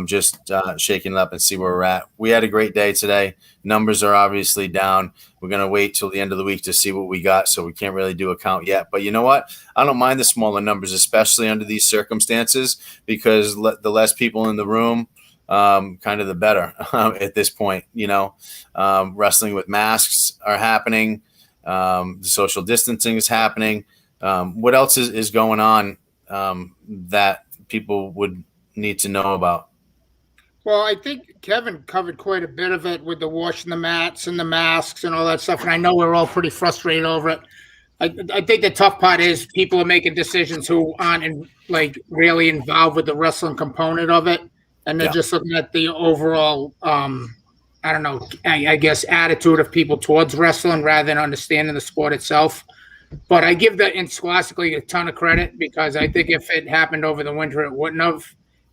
just shaking it up and see where we're at. We had a great day today. Numbers are obviously down. We're going to wait till the end of the week to see what we got, so we can't really do a count yet. But you know what? I don't mind the smaller numbers, especially under these circumstances, because the less people in the room, kind of the better at this point. Wrestling with masks are happening. The social distancing is happening. What else is going on that people would need to know about? Well, I think Kevin covered quite a bit of it with the washing the mats and the masks and all that stuff. And I know we're all pretty frustrated over it. I think the tough part is people are making decisions who aren't really involved with the wrestling component of it. And they're just looking at the overall, I don't know, I guess attitude of people towards wrestling rather than understanding the sport itself. But I give the Scholastically a ton of credit because I think if it happened over the winter, it wouldn't have.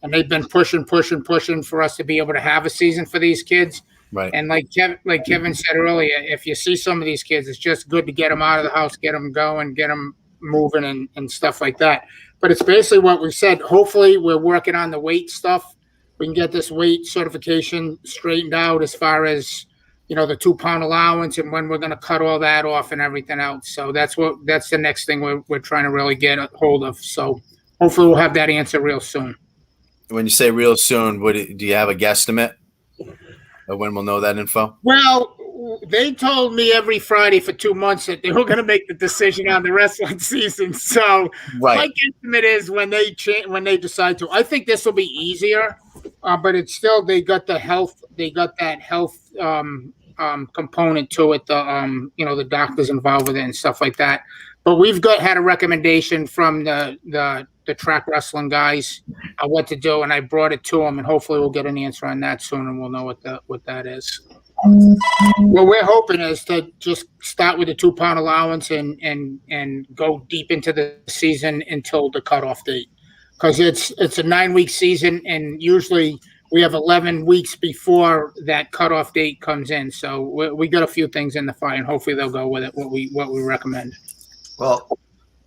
And they've been pushing for us to be able to have a season for these kids. Right. And like Kevin said earlier, if you see some of these kids, it's just good to get them out of the house, get them going, get them moving and stuff like that. But it's basically what we said. Hopefully we're working on the weight stuff. We can get this weight certification straightened out as far as, the 2-pound allowance and when we're going to cut all that off and everything else. So that's the next thing we're trying to really get a hold of. So hopefully we'll have that answer real soon. When you say real soon, do you have a guesstimate of when we'll know that info? Well, they told me every Friday for 2 months that they were going to make the decision on the wrestling season. So my guesstimate is when they decide to. I think this will be easier, but it's still they got that health component to it. The doctors involved with it and stuff like that. But we've had a recommendation from the track wrestling guys what to do, and I brought it to them, and hopefully we'll get an answer on that soon, and we'll know what that is. What we're hoping is to just start with the 2-pound allowance and go deep into the season until the cutoff date, because it's a 9-week season, and usually we have 11 weeks before that cutoff date comes in. So we got a few things in the fire, and hopefully they'll go with it. What we recommend. Well,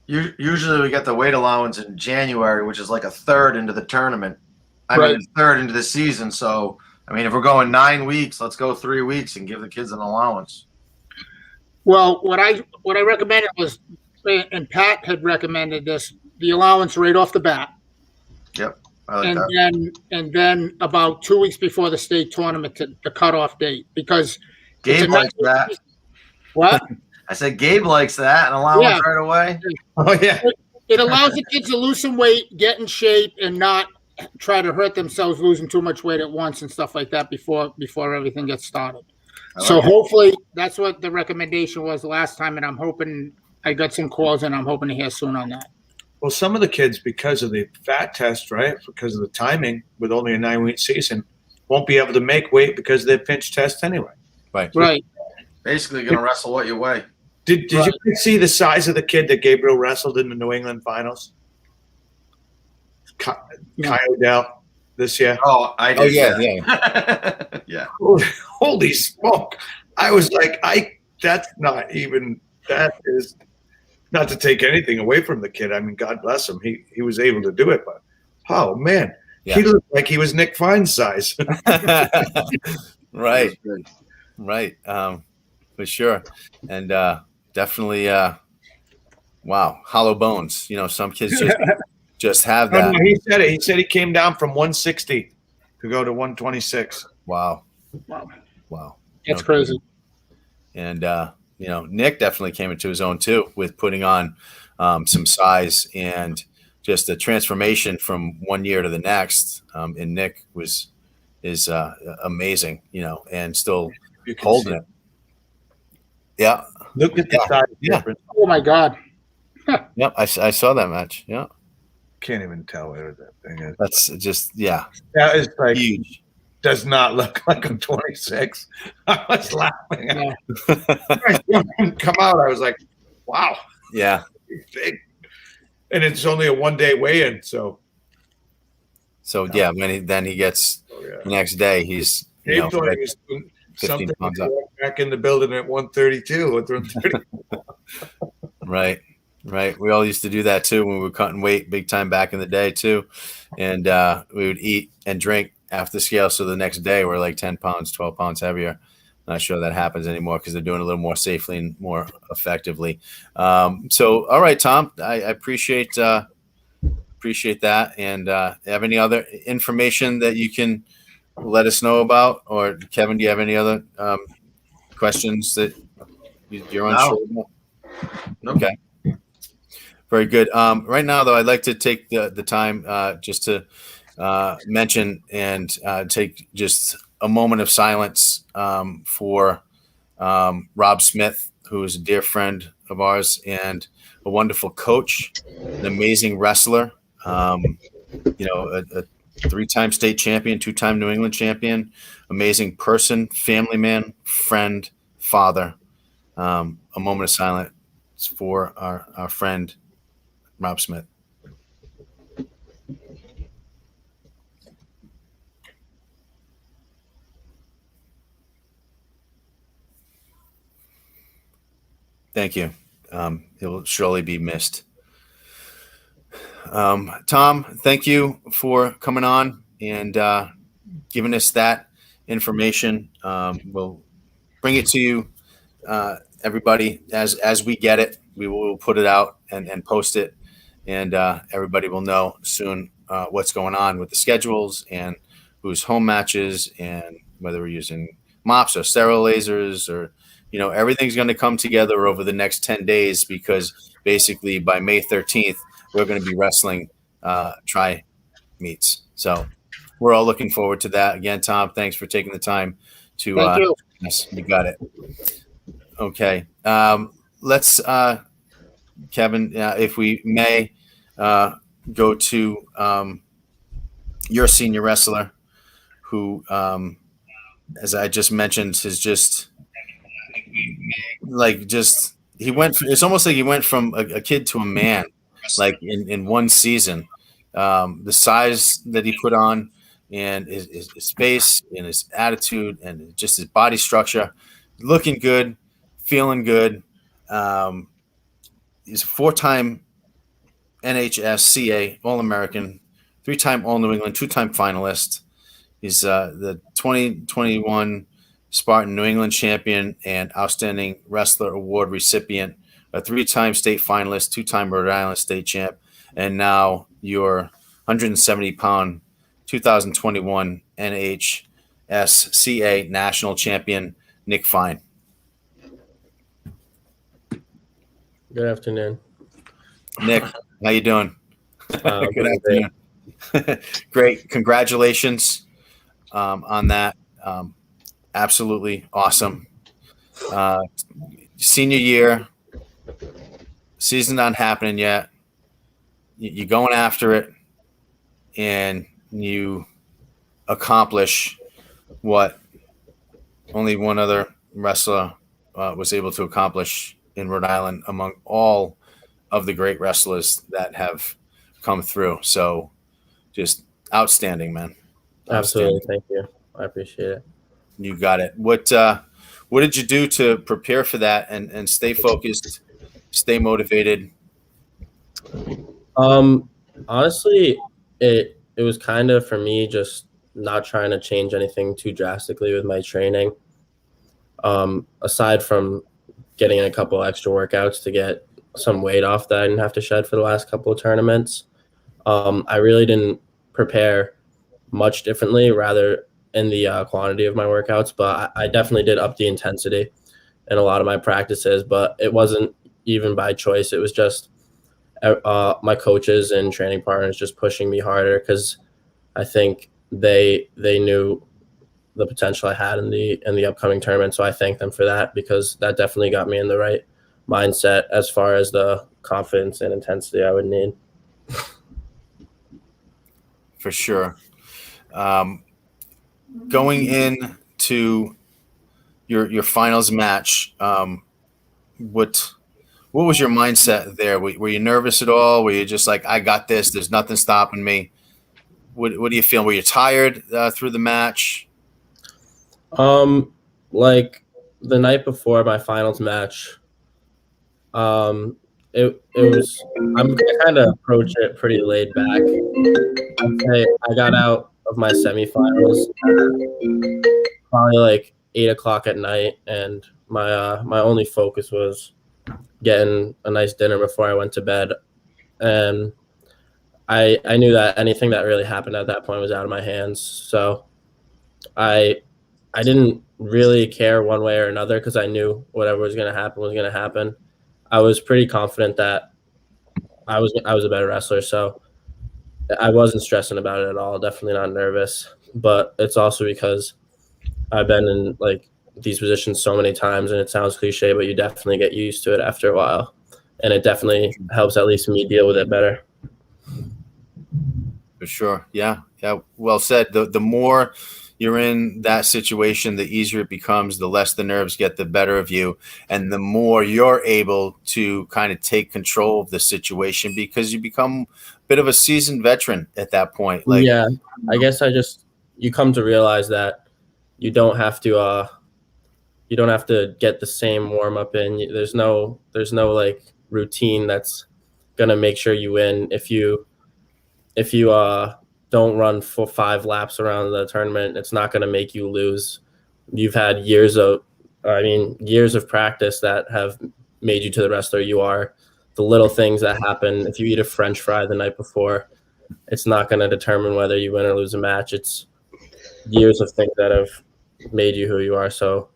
usually we get the weight allowance in January, which is like a third into the tournament. I mean, a third into the season. So, I mean, if we're going 9 weeks, let's go 3 weeks and give the kids an allowance. Well, what I recommended was, and Pat had recommended this, the allowance right off the bat. Yep. I like that. And then about 2 weeks before the state tournament, the cutoff date, because Gabe likes that. What? I said Gabe likes that, an allowance right away. Oh, yeah. It allows the kids to lose some weight, get in shape, and not try to hurt themselves losing too much weight at once and stuff like that before everything gets started. So hopefully that's what the recommendation was last time, and I'm hoping I got some calls, and I'm hoping to hear soon on that. Well, some of the kids, because of the fat test, right, because of the timing with only a 9-week season, won't be able to make weight because they're pinch test anyway. Right. Basically going to wrestle what you weigh. Did you see the size of the kid that Gabriel wrestled in the New England finals? Kai Odell this year. Oh, I did. Yeah. Yeah. Holy smoke. I was like, that is not to take anything away from the kid. I mean, God bless him. He was able to do it, but oh man, he looked like he was Nick Fine's size. Right. For sure. And definitely wow, hollow bones. Some kids just have that. He said it. He said he came down from 160 to go to 126. Wow. That's crazy. And Nick definitely came into his own too with putting on some size, and just the transformation from one year to the next. And Nick is amazing, and still holding it. Yeah. Look at the size difference. Oh my God. Yep. I saw that match. Yeah. Can't even tell where that thing is. That's just, that is like huge. Does not look like I'm 26. I was laughing. When I saw him come out, I was like, wow. Yeah. Big. And it's only a 1-day weigh-in, so yeah, when he gets the next day, he's he was doing 15 pounds up. Back in the building at 132 or 130. Right. We all used to do that too when we were cutting weight big time back in the day too, and we would eat and drink after the scale, so the next day we're like 10 pounds, 12 pounds heavier. Not sure that happens anymore because they're doing it a little more safely and more effectively. So, all right, Tom, I appreciate that. And have any other information that you can let us know about? Or Kevin, do you have any other questions that you're unsure about? Nope. Okay. Very good. Right now, though, I'd like to take the time just to mention and take just a moment of silence for Rob Smith, who is a dear friend of ours and a wonderful coach, an amazing wrestler, a three-time state champion, two-time New England champion, amazing person, family man, friend, father. A moment of silence for our friend, Rob Smith. Thank you. He'll surely be missed. Tom, thank you for coming on and giving us that information. We'll bring it to you, everybody, as we get it. We will put it out and post it, and everybody will know soon what's going on with the schedules and who's home matches and whether we're using mops or sterile lasers or everything's going to come together over the next 10 days because basically by May 13th, we're going to be wrestling tri meets. So we're all looking forward to that. Again, Tom, thanks for taking the time to. Thank you. Yes, you got it. Okay. Let's, Kevin, if we may, go to your senior wrestler who, as I just mentioned, has just it's almost like he went from a kid to a man, like in one season. The size that he put on and his face and his attitude and just his body structure, looking good, feeling good. He's a 4-time NHSCA All-American, 3-time All-New England, 2-time finalist. He's the 2021 Spartan New England champion and Outstanding Wrestler Award recipient, a 3-time state finalist, 2-time Rhode Island state champ, and now your 170-pound 2021 NHSCA national champion, Nick Fine. Good afternoon. Nick, how you doing? Good afternoon. Great. Congratulations on that. Absolutely awesome. Senior year, season not happening yet. You're going after it, and you accomplish what only one other wrestler was able to accomplish in Rhode Island among all of the great wrestlers that have come through. So just outstanding, man. Absolutely. Thank you. I appreciate it. You got it. What did you do to prepare for that and stay focused, stay motivated? Honestly, it was kind of for me just not trying to change anything too drastically with my training. Aside from getting in a couple extra workouts to get some weight off that I didn't have to shed for the last couple of tournaments. I really didn't prepare much differently, rather in the quantity of my workouts, but I definitely did up the intensity in a lot of my practices, but it wasn't even by choice. It was just my coaches and training partners just pushing me harder because I think they knew the potential I had in the upcoming tournament. So I thank them for that because that definitely got me in the right mindset as far as the confidence and intensity I would need. For sure. Going into your finals match, what was your mindset there? Were you nervous at all? Were you just like, I got this, there's nothing stopping me? What do you feel? Were you tired through the match? Like the night before my finals match, it was, I'm kind of approach it pretty laid back. I'd say I got out of my semifinals probably like 8:00 at night, and my only focus was getting a nice dinner before I went to bed. And I knew that anything that really happened at that point was out of my hands. So I didn't really care one way or another because I knew whatever was going to happen was going to happen. I was pretty confident that I was a better wrestler, so I wasn't stressing about it at all. Definitely not nervous, but it's also because I've been in like these positions so many times, and it sounds cliche, but you definitely get used to it after a while, and it definitely helps at least me deal with it better. For sure. Yeah. Yeah. Well said. The more you're in that situation, the easier it becomes, the less the nerves get the better of you. And the more you're able to kind of take control of the situation because you become a bit of a seasoned veteran at that point. Like, yeah, I guess you come to realize that you don't have to get the same warm up in. There's no like routine that's gonna make sure you win. If you don't run for 5 laps around the tournament, it's not gonna make you lose. You've had years of practice that have made you to the wrestler you are. The little things that happen, if you eat a French fry the night before, it's not going to determine whether you win or lose a match. It's years of things that have made you who you are. So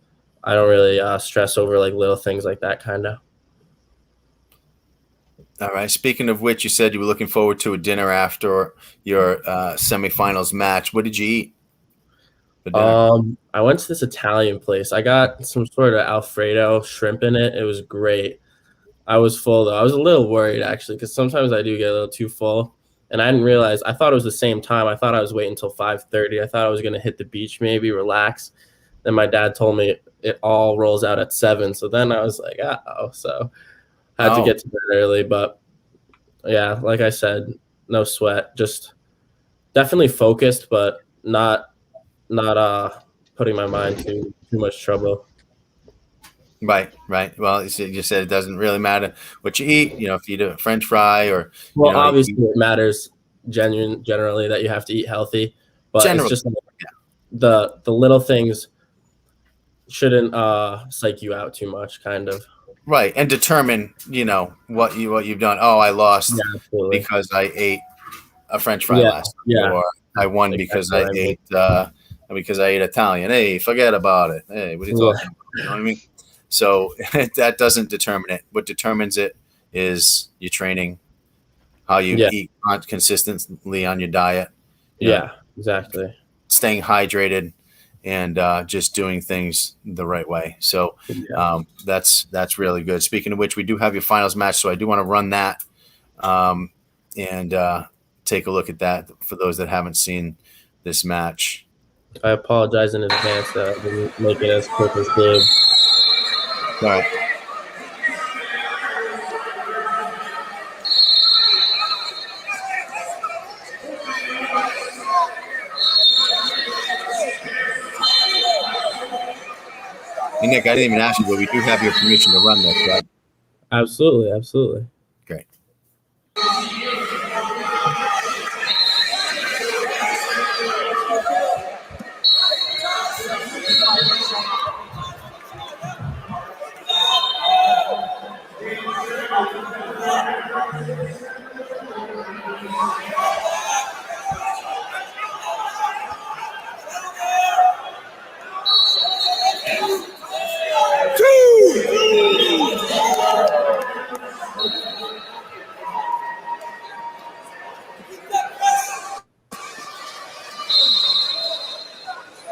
I don't really stress over like little things like that kind of. All right. Speaking of which, you said you were looking forward to a dinner after your semifinals match. What did you eat for dinner? I went to this Italian place. I got some sort of Alfredo shrimp in it. It was great. I was full though. I was a little worried actually because sometimes I do get a little too full, and I didn't realize. I thought it was the same time. I thought I was waiting until 5:30. I thought I was gonna hit the beach, maybe relax. Then my dad told me it all rolls out at 7. So then I was like, so I had to get to bed early. But yeah, like I said, no sweat. Just definitely focused, but not putting my mind to too much trouble. Right. Well, you said it doesn't really matter what you eat. You know, if you eat a French fry or obviously it matters generally that you have to eat healthy, but it's just the little things shouldn't psych you out too much, kind of. Right, and determine what you've done. Oh, I lost because I ate a French fry last night, or I won because I ate Italian. Hey, forget about it. Hey, what are you talking about? You know what I mean? So that doesn't determine it. What determines it is your training, how you eat consistently on your diet. Exactly. Staying hydrated and just doing things the right way. So that's really good. Speaking of which, we do have your finals match, so I do want to run that and take a look at that for those that haven't seen this match. I apologize in advance that I didn't make it as quick as good. All right. Hey, Nick, I didn't even ask you, but we do have your permission to run this, right? Absolutely. Great.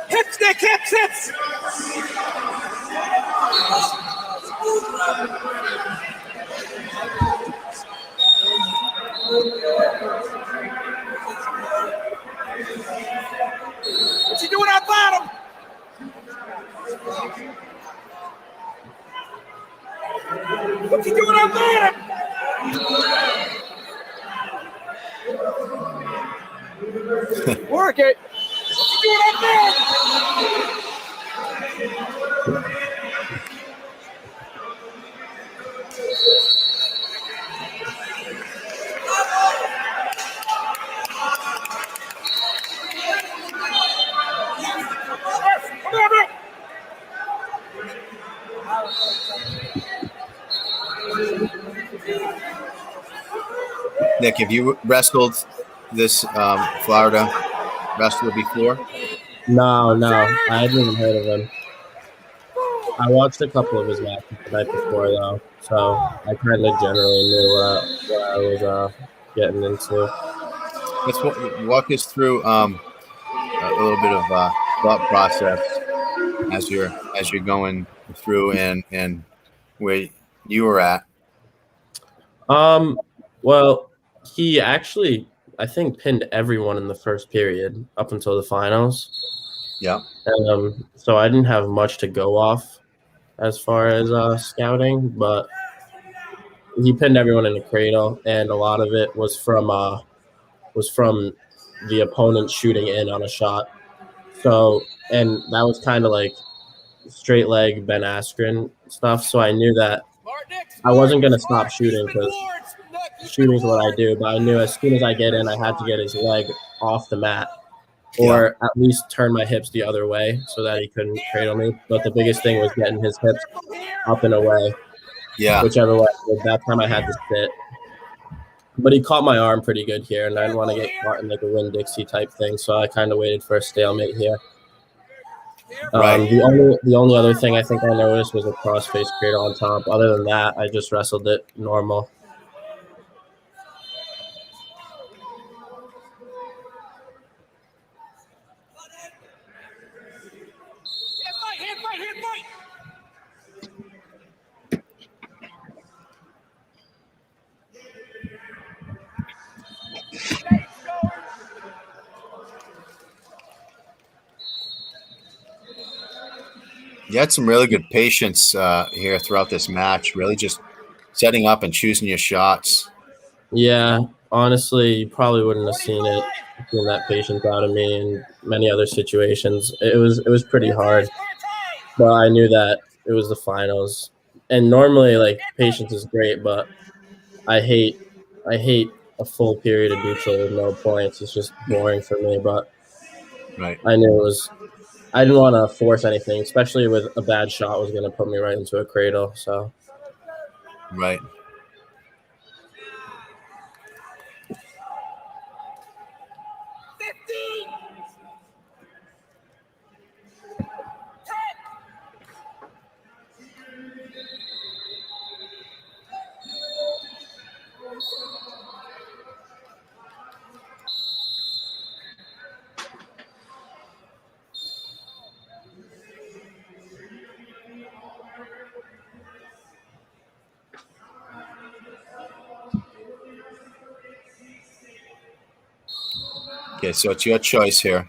Hips, Nick, hips! What you doing on bottom? What you doing on bottom? Work it. What you doing on bottom? Nick, have you wrestled this Florida wrestler before? No, I hadn't even heard of him. I watched a couple of his matches the night before, though, so I kind of generally knew what I was getting into. Let's walk us through a little bit of thought process as you're going through and where you were at. Well, he actually, I think, pinned everyone in the first period up until the finals. Yeah. So I didn't have much to go off as far as scouting, but he pinned everyone in the cradle, and a lot of it was from the opponent shooting in on a shot. So, and that was kind of like straight leg Ben Askren stuff. So I knew that I wasn't going to stop shooting because shooting is what I do. But I knew as soon as I get in, I had to get his leg off the mat or at least turn my hips the other way so that he couldn't cradle me. But the biggest thing was getting his hips up and away. Yeah. Whichever way. That time I had to sit. But he caught my arm pretty good here, and I didn't want to get caught in like a Winn-Dixie type thing, so I kind of waited for a stalemate here. Right. The only other thing I think I noticed was a cross-face cradle on top. Other than that, I just wrestled it normal. You had some really good patience here throughout this match, really just setting up and choosing your shots. Yeah, honestly, you probably wouldn't have seen that patience out of me in many other situations. It was pretty hard, but I knew that it was the finals. And normally, like, patience is great, but I hate a full period of neutral with no points. It's just boring for me. But right. I knew I didn't want to force anything, especially with a bad shot was going to put me right into a cradle. So, right. Okay, so it's your choice here.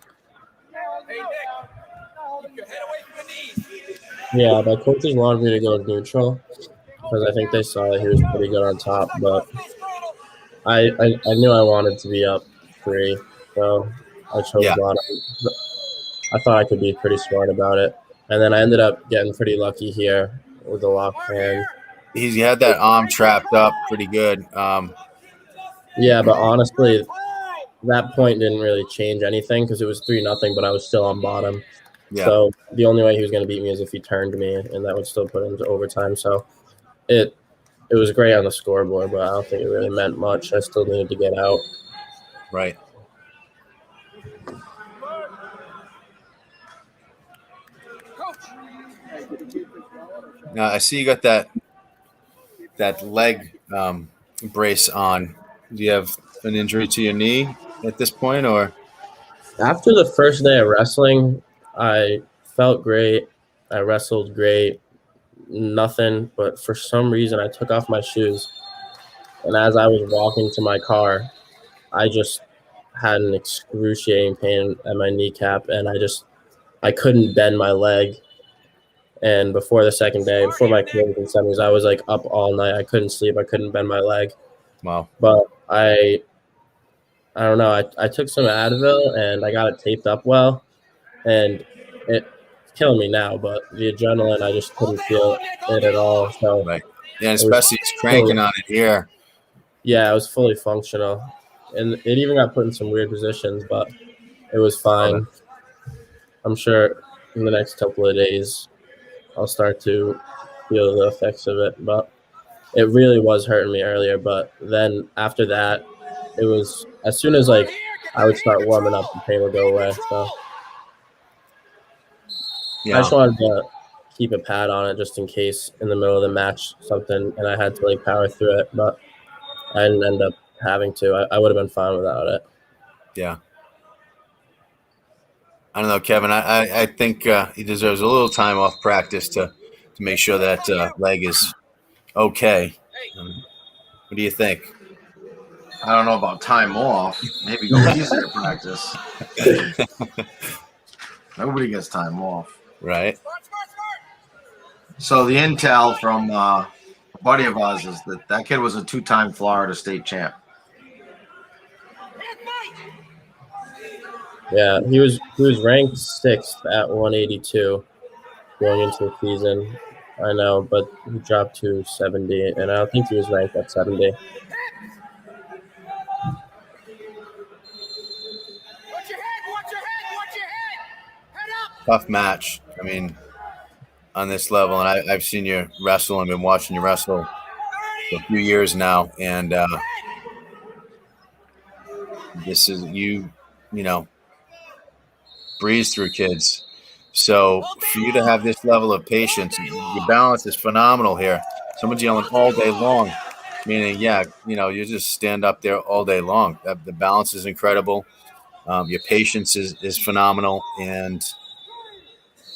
yeah, my coaches wanted me to go neutral because I think they saw that he was pretty good on top, but I knew I wanted to be up 3, so I chose bottom. I thought I could be pretty smart about it, and then I ended up getting pretty lucky here with the lock hand. He had that arm trapped up pretty good. Yeah, but honestly, that point didn't really change anything because it was 3-0, but I was still on bottom. Yeah. So the only way he was going to beat me is if he turned me, and that would still put him to overtime. So it was great on the scoreboard, but I don't think it really meant much. I still needed to get out. Right. Now I see you got that leg brace on. Do you have an injury to your knee at this point, or? After the first day of wrestling, I felt great. I wrestled great. Nothing, but for some reason, I took off my shoes, and as I was walking to my car, I just had an excruciating pain at my kneecap, and I couldn't bend my leg. And before the second day, before my closing semis, I was like up all night. I couldn't sleep. I couldn't bend my leg. Wow. But I don't know. I took some Advil and I got it taped up well, and it's killing me now. But the adrenaline, I just couldn't feel it at all. So right. Yeah, especially it's cranking on it here. Yeah, it was fully functional, and it even got put in some weird positions, but it was fine. I'm sure in the next couple of days, I'll start to feel the effects of it. But it really was hurting me earlier. But then after that, it was as soon as like I would start warming up, the pain would go away. So I just wanted to keep a pad on it just in case in the middle of the match something and I had to like power through it, but I didn't end up having to. I would have been fine without it. Yeah. I don't know, Kevin. I think he deserves a little time off practice to make sure that leg is okay. What do you think? I don't know about time off. Maybe go easy at practice. Nobody gets time off. Right. So the intel from a buddy of ours is that kid was a 2-time Florida state champ. Yeah, he was ranked 6th at 182 going into the season. I know, but he dropped to 70, and I don't think he was ranked at 70. Tough match. I mean, on this level, and I've seen you wrestle and been watching you wrestle for a few years now, and this is you know, breeze through kids. So for you to have this level of patience, your balance is phenomenal here. Someone's yelling all day long, meaning, you just stand up there all day long. The balance is incredible. Your patience is phenomenal, and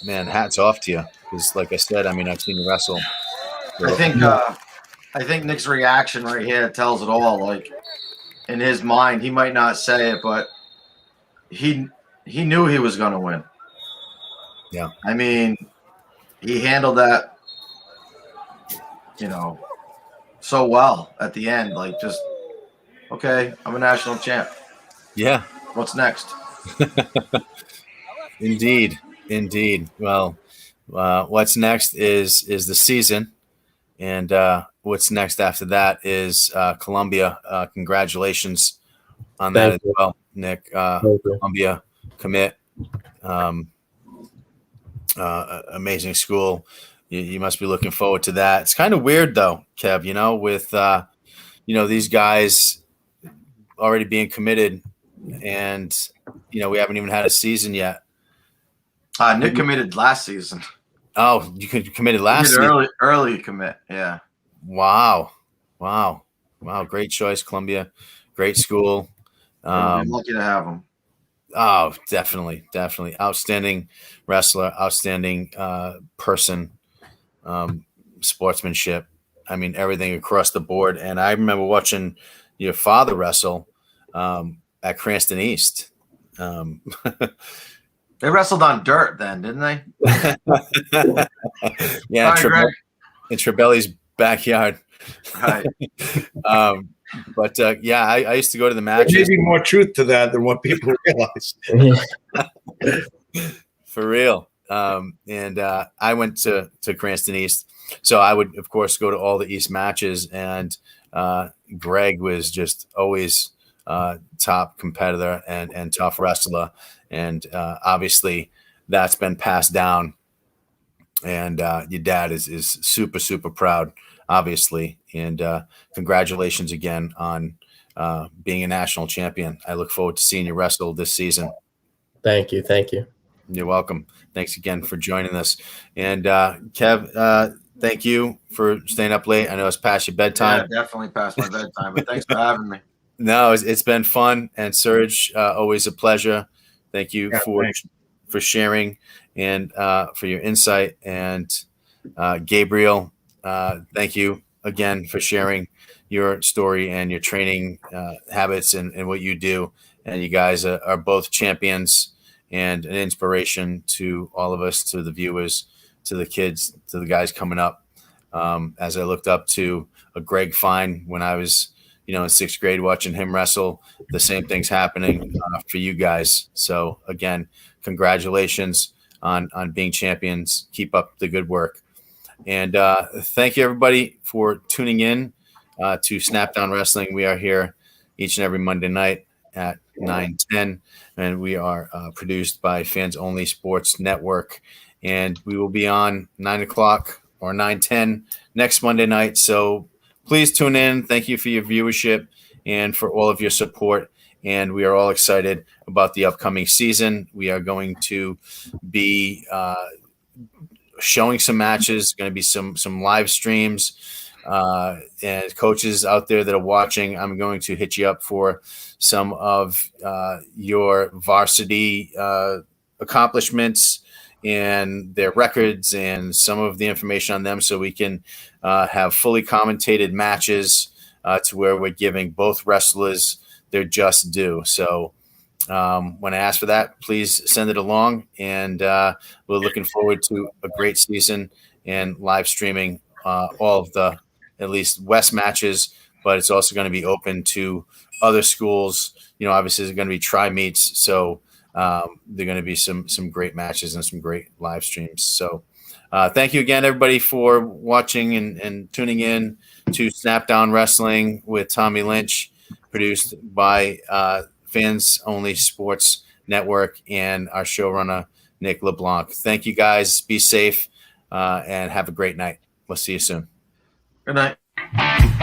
man, hats off to you. Because, like I said, I mean, I've seen you wrestle. I think Nick's reaction right here tells it all. Like, in his mind, he might not say it, but he knew he was going to win. Yeah. I mean, he handled that, so well at the end. Like, just, okay, I'm a national champ. Yeah. What's next? Indeed. Well, what's next is the season, and what's next after that is Columbia. Congratulations on that as well, Nick. Columbia commit. Amazing school. You must be looking forward to that. It's kind of weird though, Kev, with these guys already being committed, and we haven't even had a season yet. Nick committed last season. Oh, you committed last season. Early commit. Yeah. Wow. Great choice, Columbia. Great school. We're lucky to have him. Oh, definitely. Outstanding wrestler, outstanding person, sportsmanship. I mean, everything across the board. And I remember watching your father wrestle at Cranston East. They wrestled on dirt then, didn't they? Yeah, in Trebelli's backyard. Right. But I used to go to the matches. There may be more truth to that than what people realize. For real. And I went to Cranston East, so I would of course go to all the East matches, and Greg was just always top competitor and tough wrestler, and obviously that's been passed down, and your dad is super proud, obviously, and congratulations again on being a national champion. I look forward to seeing you wrestle this season. Thank you. You're welcome. Thanks again for joining us. And Kev, thank you for staying up late. I know it's past your bedtime. Yeah, definitely past my bedtime, but thanks for having me. No, it's been fun. And Serge, always a pleasure. Thank you for sharing and for your insight. And Gabriel, thank you again for sharing your story and your training habits and what you do. And you guys are both champions and an inspiration to all of us, to the viewers, to the kids, to the guys coming up. As I looked up to a Greg Fine when I was, in 6th grade, watching him wrestle, the same thing's happening for you guys. So again, congratulations on being champions. Keep up the good work. And thank you everybody for tuning in to Snapdown Wrestling. We are here each and every Monday night at 9:10, and we are produced by Fans Only Sports Network, and we will be on 9 o'clock or 9:10 next Monday night. So please tune in. Thank you for your viewership and for all of your support. And we are all excited about the upcoming season. We are going to be showing some matches. Going to be some live streams. And coaches out there that are watching, I'm going to hit you up for some of your varsity accomplishments and their records and some of the information on them, so we can have fully commentated matches to where we're giving both wrestlers their just due. So when I ask for that, please send it along, and we're looking forward to a great season and live streaming all of the at least West matches, but it's also going to be open to other schools. Obviously there's going to be tri-meets, so there are going to be some great matches and some great live streams. So thank you again, everybody, for watching and tuning in to Snapdown Wrestling with Tommy Lynch, produced by Fans Only Sports Network and our showrunner, Nick LeBlanc. Thank you, guys. Be safe and have a great night. We'll see you soon. Good night.